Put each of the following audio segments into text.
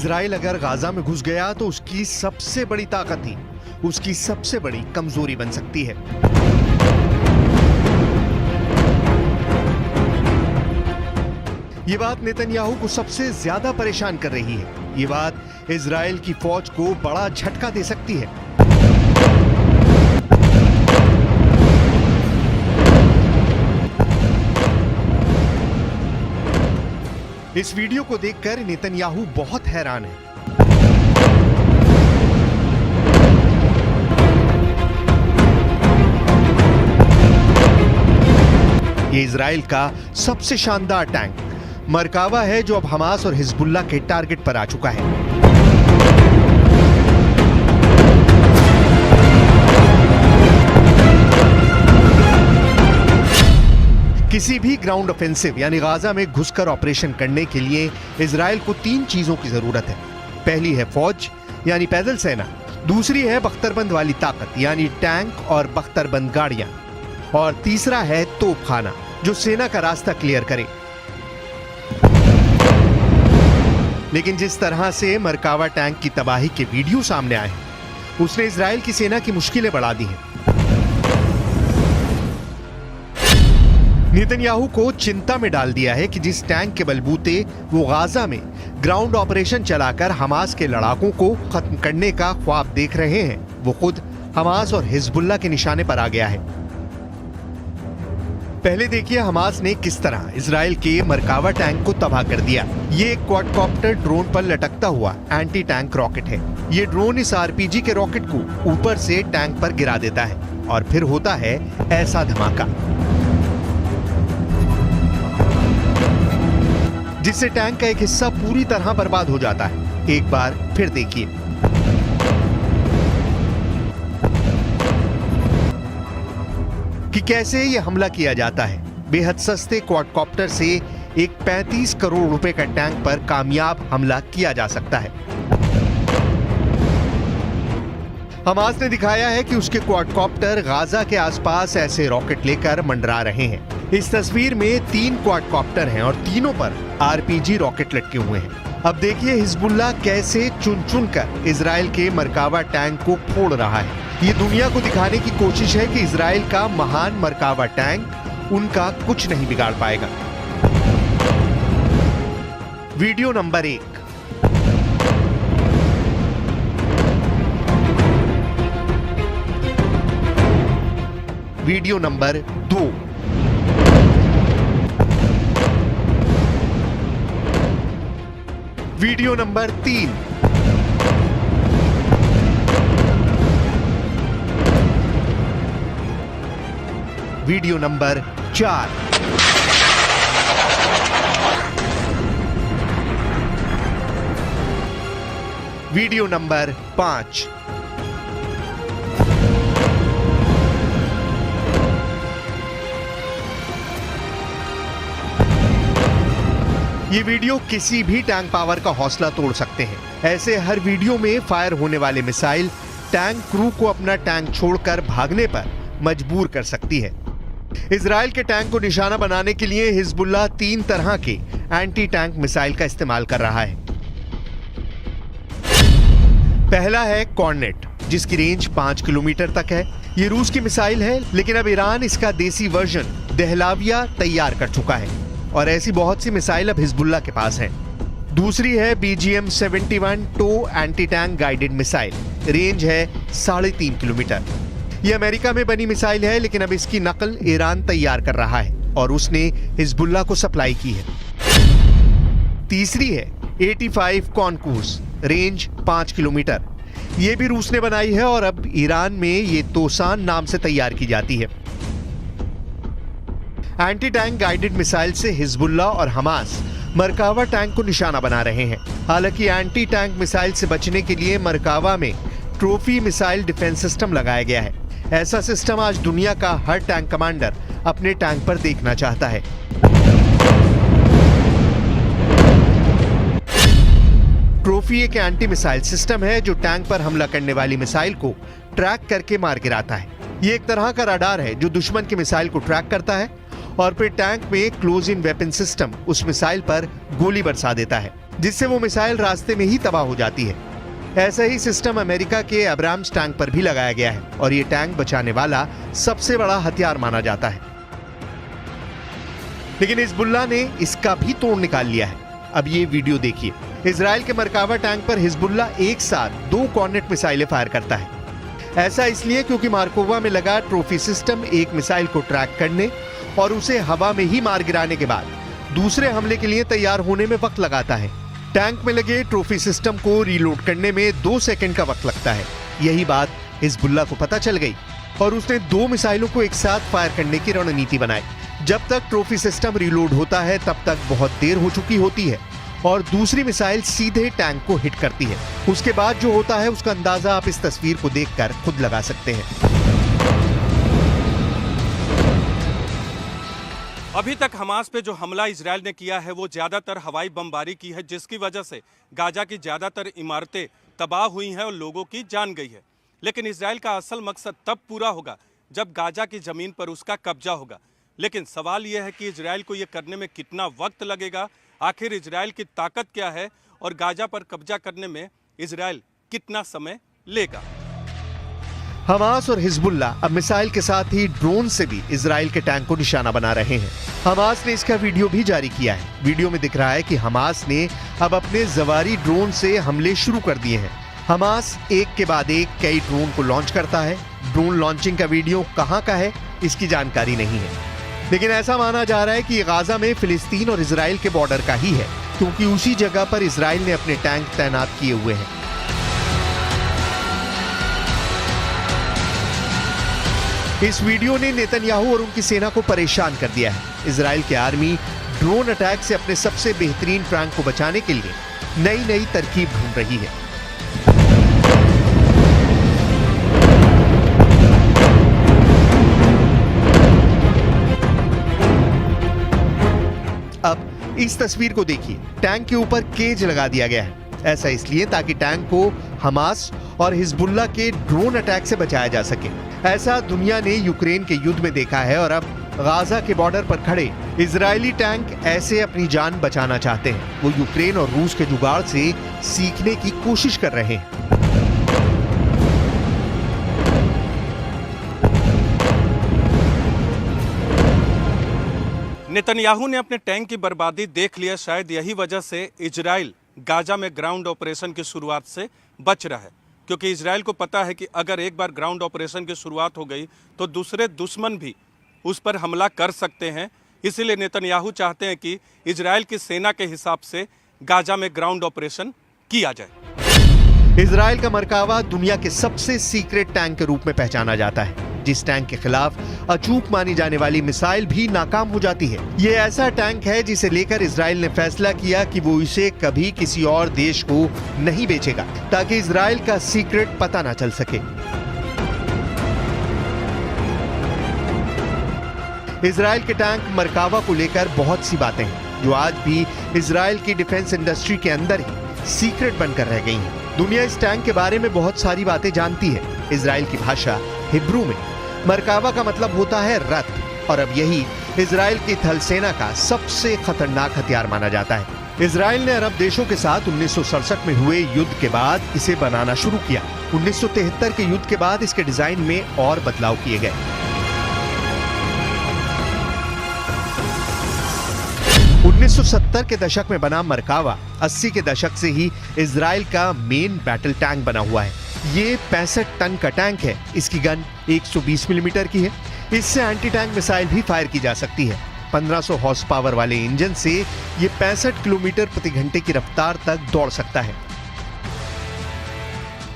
Israel अगर Gaza में घुस गया तो उसकी सबसे बड़ी ताकत ही उसकी सबसे बड़ी कमजोरी बन सकती है। ये बात नेतन्याहू को सबसे ज्यादा परेशान कर रही है। ये बात इजराइल की फौज को बड़ा झटका दे सकती है। इस वीडियो को देखकर नेतन्याहू बहुत हैरान है। ये इजराइल का सबसे शानदार टैंक मरकावा है, जो अब हमास और हिजबुल्लाह के टारगेट पर आ चुका है। किसी भी ग्राउंड ऑफेंसिव यानी गाजा में घुसकर ऑपरेशन करने के लिए इजराइल को 3 चीजों की जरूरत है। पहली है फौज यानी पैदल सेना, दूसरी है बख्तरबंद वाली ताकत यानी टैंक और बख्तरबंद गाड़ियां, और तीसरा है तोपखाना जो सेना का रास्ता क्लियर करे। लेकिन जिस तरह से मरकावा टैंक की तबाही के वीडियो सामने आए हैं, उसने इजराइल की सेना की मुश्किलें बढ़ा दी हैं। नेतन्याहू को चिंता में डाल दिया है कि जिस टैंक के बलबूते वो गाजा में ग्राउंड ऑपरेशन चलाकर हमास के लड़ाकों को खत्म करने का ख्वाब देख रहे हैं, वो खुद हमास और हिजबुल्लाह के निशाने पर आ गया है। पहले देखिए हमास ने किस तरह इजराइल के मरकावा टैंक को तबाह कर दिया। ये एक क्वाडकॉप्टर ड्रोन पर लटकता हुआ एंटी टैंक रॉकेट है। ये ड्रोन इस आरपीजी के रॉकेट को ऊपर से टैंक पर गिरा देता है और फिर होता है ऐसा धमाका जिससे टैंक का एक हिस्सा पूरी तरह बर्बाद हो जाता है। एक बार फिर देखिए। कि कैसे यह हमला किया जाता है। बेहद सस्ते क्वाडकॉप्टर से एक 35 करोड़ रुपए का टैंक पर कामयाब हमला किया जा सकता है। हमास ने दिखाया है कि उसके क्वाडकॉप्टर गाजा के आसपास ऐसे रॉकेट लेकर मंडरा रहे हैं। इस तस्वीर में 3 क्वाडकॉप्टर हैं और तीनों पर आरपीजी रॉकेट लटके हुए हैं। अब देखिए हिजबुल्लाह कैसे चुन चुन कर इजराइल के मरकावा टैंक को फोड़ रहा है। ये दुनिया को दिखाने की कोशिश है कि इजराइल का महान मरकावा टैंक उनका कुछ नहीं बिगाड़ पाएगा। Video number 1। Video number 2। Video number 3। Video number 4। Video number 5। ये वीडियो किसी भी टैंक पावर का हौसला तोड़ सकते हैं। ऐसे हर वीडियो में फायर होने वाले मिसाइल टैंक क्रू को अपना टैंक छोड़कर भागने पर मजबूर कर सकती है। इजराइल के टैंक को निशाना बनाने के लिए हिजबुल्लाह 3 तरह के एंटी टैंक मिसाइल का इस्तेमाल कर रहा है। पहला है कॉर्नेट, जिसकी रेंज 5 किलोमीटर तक है। ये रूस की मिसाइल है, लेकिन अब ईरान इसका देसी वर्जन दहलाविया तैयार कर चुका है और ऐसी बहुत सी मिसाइल अब हिजबुल्लाह के पास हैं। दूसरी है BGM-71 टो anti tank guided missile. Range है 3.5 किलोमीटर। यह अमेरिका में बनी मिसाइल है, लेकिन अब इसकी नकल ईरान तैयार कर रहा है और उसने हिजबुल्लाह को सप्लाई की है। तीसरी है 85 कॉनकूस। Range 5 kilometre. यह भी रूस ने बनाई है और अब ईरान में ये तोसान नाम से तैयार की जाती है। एंटी टैंक गाइडेड मिसाइल से हिजबुल्लाह और हमास मरकावा टैंक को निशाना बना रहे हैं। हालांकि एंटी टैंक मिसाइल से बचने के लिए मरकावा में ट्रॉफी मिसाइल डिफेंस सिस्टम लगाया गया है। ऐसा सिस्टम आज दुनिया का हर टैंक कमांडर अपने टैंक पर देखना चाहता है। ट्रॉफी एक एंटी मिसाइल सिस्टम है जो टैंक पर हमला करने वाली मिसाइल को ट्रैक करके मार गिराता है। ये एक तरह का रडार है जो दुश्मन की मिसाइल को ट्रैक करता है और फिर टैंक में क्लोज इन वेपन सिस्टम उस मिसाइल पर गोली बरसा देता है। जिससे वो मिसाइल रास्ते में ही तबाह हो जाती है। ऐसा ही सिस्टम अमेरिका के अब्राम्स टैंक पर भी लगाया गया है और ये टैंक बचाने वाला सबसे बड़ा हथियार माना जाता है। लेकिन हिजबुल्लाह ने इसका भी तोड़ निकाल लिया है। अब ये वीडियो देखिए। इजराइल के मरकावा टैंक पर हिजबुल्लाह एक साथ 2 कॉर्नेट मिसाइलें फायर करता है। ऐसा इसलिए क्योंकि मार्कोवा में लगा ट्रॉफी सिस्टम एक मिसाइल को ट्रैक करने और उसे हवा में ही मार गिराने के बाद दूसरे हमले के लिए तैयार होने में वक्त लगाता है। टैंक में लगे ट्रॉफी सिस्टम को रीलोड करने में 2 सेकंड का वक्त लगता है। यही बात हिजबुल्लाह को पता चल गई और उसने 2 मिसाइलों को एक साथ फायर करने की रणनीति बनाई। जब तक ट्रॉफी सिस्टम रीलोड होता है तब तक बहुत देर हो चुकी होती है और दूसरी मिसाइल सीधे टैंक को हिट करती है। उसके बाद जो होता है उसका अंदाजा आप इस तस्वीर को देखकर खुद लगा सकते हैं। अभी तक हमास पे जो हमला इजराइल ने किया है वो ज्यादातर हवाई बमबारी की है, जिसकी वजह से गाजा की ज्यादातर इमारतें तबाह हुई हैं और लोगों की जान गई है। लेकिन इजराइल का असल मकसद तब पूरा होगा जब गाजा की जमीन पर उसका कब्जा होगा। लेकिन सवाल यह है कि इजराइल को यह करने में कितना वक्त लगेगा, आखिर इजराइल की ताकत क्या है और गाजा पर कब्जा करने में इजराइल कितना समय लेगा। हमास और हिजबुल्लाह अब मिसाइल के साथ ही ड्रोन से भी इजराइल के टैंक को निशाना बना रहे हैं। हमास ने इसका वीडियो भी जारी किया है। वीडियो में दिख रहा है कि हमास ने अब अपने जवारी ड्रोन से हमले शुरू कर दिए हैं। हमास एक के बाद एक कई ड्रोन को लॉन्च करता है। ड्रोन लॉन्चिंग का वीडियो कहां का है इसकी जानकारी नहीं है, लेकिन ऐसा माना जा रहा है कि गाजा में फिलिस्तीन और इजराइल के बॉर्डर का ही है, क्योंकि उसी जगह पर इजराइल ने अपने टैंक तैनात किए हुए हैं। इस वीडियो ने नेतन्याहू और उनकी सेना को परेशान कर दिया है। इजराइल की आर्मी ड्रोन अटैक से अपने सबसे बेहतरीन टैंक को बचाने के लिए नई नई तरकीब ढूंढ रही है। अब इस तस्वीर को देखिए। टैंक के ऊपर केज लगा दिया गया है। ऐसा इसलिए ताकि टैंक को हमास और हिजबुल्लाह के ड्रोन अटैक से बचाया जा सके। ऐसा दुनिया ने यूक्रेन के युद्ध में देखा है और अब गाजा के बॉर्डर पर खड़े इजरायली टैंक ऐसे अपनी जान बचाना चाहते हैं। वो यूक्रेन और रूस के जुगाड़ से सीखने की कोशिश कर रहे हैं। नेतन्याहू ने अपने टैंक की बर्बादी देख लिया। शायद यही वजह से इजराइल गाजा में ग्राउंड ऑपरेशन की शुरुआत से बच रहा है, क्योंकि इजराइल को पता है कि अगर एक बार ग्राउंड ऑपरेशन की शुरुआत हो गई तो दूसरे दुश्मन भी उस पर हमला कर सकते हैं। इसीलिए नेतन्याहू चाहते हैं कि इजराइल की सेना के हिसाब से गाजा में ग्राउंड ऑपरेशन किया जाए। इजराइल का मरकावा दुनिया के सबसे सीक्रेट टैंक के रूप में पहचाना जाता है, जिस टैंक के खिलाफ अचूक मानी जाने वाली मिसाइल भी नाकाम हो जाती है। ये ऐसा टैंक है जिसे लेकर इजराइल ने फैसला किया कि वो इसे कभी किसी और देश को नहीं बेचेगा, ताकि इजराइल का सीक्रेट पता ना चल सके। इजराइल के टैंक मरकावा को लेकर बहुत सी बातें हैं जो आज भी इजराइल की डिफेंस इंडस्ट्री के अंदर ही सीक्रेट बनकर रह गई हैं। दुनिया इस टैंक के बारे में बहुत सारी बातें जानती है। इजराइल की भाषा हिब्रू में मरकावा का मतलब होता है रथ, और अब यही इजराइल की थल सेना का सबसे खतरनाक हथियार माना जाता है। इजराइल ने अरब देशों के साथ 1967 में हुए युद्ध के बाद इसे बनाना शुरू किया। 1973 के युद्ध के बाद इसके डिजाइन में और बदलाव किए गए। 1970 के दशक में बना मरकावा 80 के दशक से ही इजराइल का मेन बैटल टैंक बना हुआ है। ये 65 टन का टैंक है। इसकी गन 120 मिलीमीटर की है। इससे एंटी टैंक मिसाइल भी फायर की जा सकती है। 1500 हॉर्स पावर वाले इंजन से ये 65 किलोमीटर प्रति घंटे की रफ्तार तक दौड़ सकता है।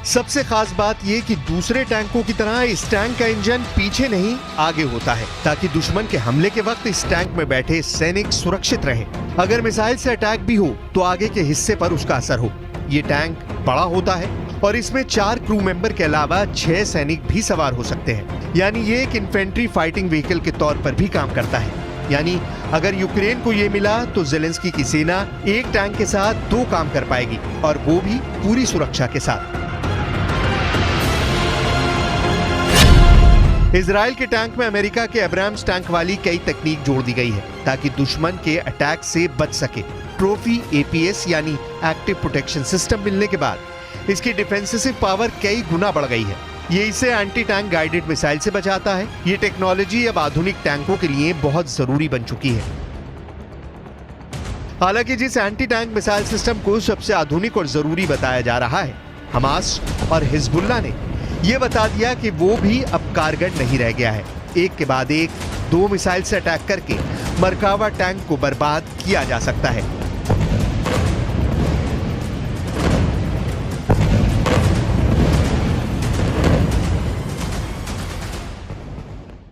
सबसे खास बात यह कि दूसरे टैंकों की तरह इस टैंक का इंजन पीछे नहीं आगे होता है, ताकि दुश्मन के हमले के वक्त इस टैंक में बैठे सैनिक सुरक्षित रहें। अगर मिसाइल से अटैक भी हो तो आगे के हिस्से पर उसका असर हो। ये टैंक बड़ा होता है और इसमें 4 क्रू मेंबर के अलावा 6 सैनिक भी सवार हो सकते हैं। यानी ये एक इन्फेंट्री फाइटिंग व्हीकल के तौर पर भी काम करता है। यानी अगर यूक्रेन को ये मिला तो जेलेंस्की की सेना एक टैंक के साथ 2 काम कर पाएगी, और वो भी पूरी सुरक्षा के साथ। इजराइल के टैंक में अमेरिका के अब्राम्स टैंक वाली कई तकनीक जोड़ दी गई है ताकि दुश्मन के अटैक से बच सके। ट्रॉफी एपीएस यानी एक्टिव प्रोटेक्शन सिस्टम मिलने के बाद इसकी डिफेंसिव पावर कई गुना बढ़ गई है। ये इसे एंटी टैंक गाइडेड मिसाइल से बचाता है। ये टेक्नोलॉजी अब आधुनिक टैंकों के लिए बहुत जरूरी बन चुकी है। हालांकि जिस एंटी टैंक मिसाइल सिस्टम को सबसे आधुनिक और जरूरी बताया जा रहा है, हमास और हिजबुल्लाह ने यह बता दिया कि वो भी अब कारगर नहीं रह गया है। एक के बाद एक 2 मिसाइल से अटैक करके मरकावा टैंक को बर्बाद किया जा सकता है।